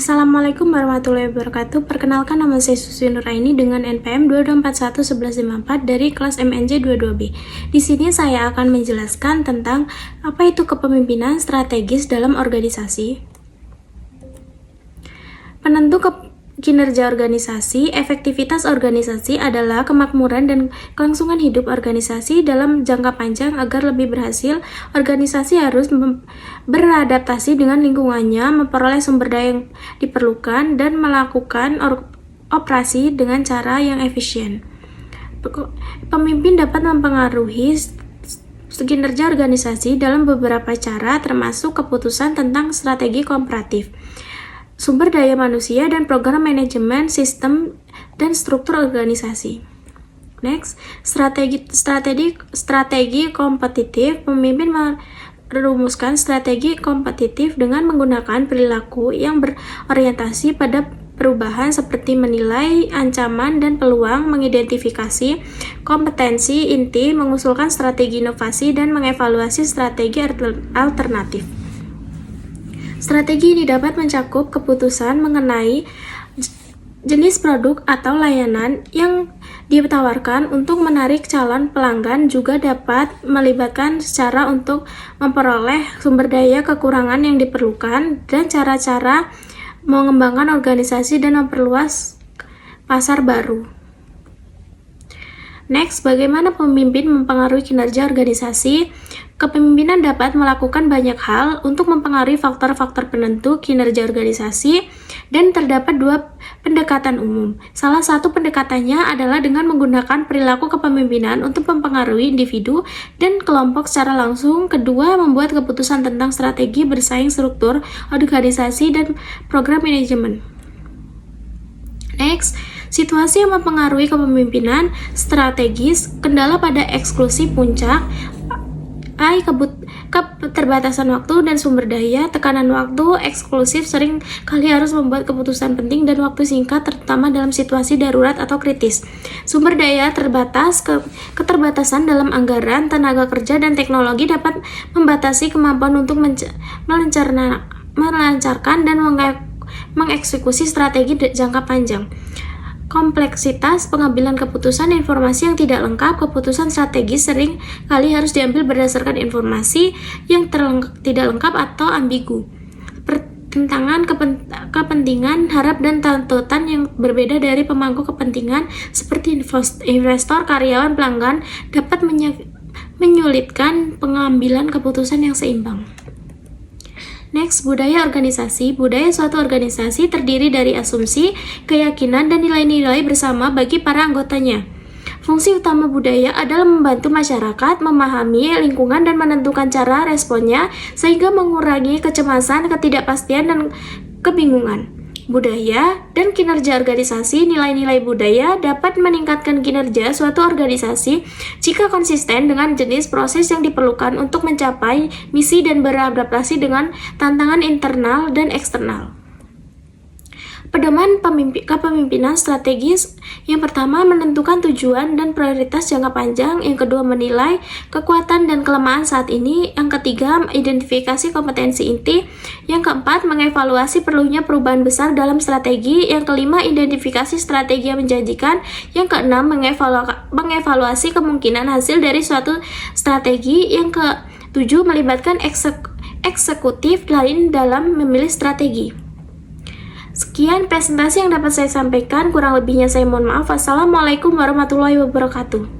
Assalamualaikum warahmatullahi wabarakatuh. Perkenalkan, nama saya Susi Nuraini dengan NPM 22411154 dari kelas MNJ 22B. Di sini saya akan menjelaskan tentang apa itu kepemimpinan strategis dalam organisasi. Penentu kinerja organisasi, efektivitas organisasi adalah kemakmuran dan kelangsungan hidup organisasi dalam jangka panjang. Agar lebih berhasil, organisasi harus beradaptasi dengan lingkungannya, memperoleh sumber daya yang diperlukan, dan melakukan operasi dengan cara yang efisien. Pemimpin dapat mempengaruhi kinerja organisasi dalam beberapa cara, termasuk keputusan tentang strategi komparatif, sumber daya manusia, dan program manajemen sistem dan struktur organisasi. Next, strategi kompetitif. Pemimpin merumuskan strategi kompetitif dengan menggunakan perilaku yang berorientasi pada perubahan seperti menilai ancaman dan peluang, mengidentifikasi kompetensi inti, mengusulkan strategi inovasi, dan mengevaluasi strategi alternatif. Strategi ini dapat mencakup keputusan mengenai jenis produk atau layanan yang ditawarkan untuk menarik calon pelanggan, juga dapat melibatkan cara untuk memperoleh sumber daya kekurangan yang diperlukan, dan cara-cara mengembangkan organisasi dan memperluas pasar baru. Next, bagaimana pemimpin mempengaruhi kinerja organisasi? Kepemimpinan dapat melakukan banyak hal untuk mempengaruhi faktor-faktor penentu kinerja organisasi, dan terdapat dua pendekatan umum. Salah satu pendekatannya adalah dengan menggunakan perilaku kepemimpinan untuk mempengaruhi individu dan kelompok secara langsung. Kedua, membuat keputusan tentang strategi bersaing, struktur organisasi, dan program manajemen. Next, situasi yang mempengaruhi kepemimpinan strategis. Kendala pada eksklusi puncak. Keterbatasan waktu dan sumber daya. Tekanan waktu eksklusif sering kali harus membuat keputusan penting dan waktu singkat, terutama dalam situasi darurat atau kritis. Sumber daya terbatas. Keterbatasan dalam anggaran, tenaga kerja, dan teknologi dapat membatasi kemampuan untuk melancarkan dan mengeksekusi strategi jangka panjang. Kompleksitas pengambilan keputusan, informasi yang tidak lengkap. Keputusan strategis sering kali harus diambil berdasarkan informasi yang tidak lengkap atau ambigu. Pertentangan kepentingan, harap, dan tuntutan yang berbeda dari pemangku kepentingan seperti investor, karyawan, pelanggan dapat menyulitkan pengambilan keputusan yang seimbang. Next, budaya organisasi. Budaya suatu organisasi terdiri dari asumsi, keyakinan, dan nilai-nilai bersama bagi para anggotanya. Fungsi utama budaya adalah membantu masyarakat memahami lingkungan dan menentukan cara responnya, sehingga mengurangi kecemasan, ketidakpastian, dan kebingungan. Budaya dan kinerja organisasi. Nilai-nilai budaya dapat meningkatkan kinerja suatu organisasi jika konsisten dengan jenis proses yang diperlukan untuk mencapai misi dan beradaptasi dengan tantangan internal dan eksternal. Pedoman kepemimpinan strategis. Yang pertama, menentukan tujuan dan prioritas jangka panjang. Yang kedua, menilai kekuatan dan kelemahan saat ini. Yang ketiga, identifikasi kompetensi inti. Yang keempat, mengevaluasi perlunya perubahan besar dalam strategi. Yang kelima, identifikasi strategi yang menjanjikan. Yang keenam, mengevaluasi kemungkinan hasil dari suatu strategi. Yang ketujuh, melibatkan eksekutif lain dalam memilih strategi. Sekian presentasi yang dapat saya sampaikan, kurang lebihnya saya mohon maaf. Wassalamualaikum warahmatullahi wabarakatuh.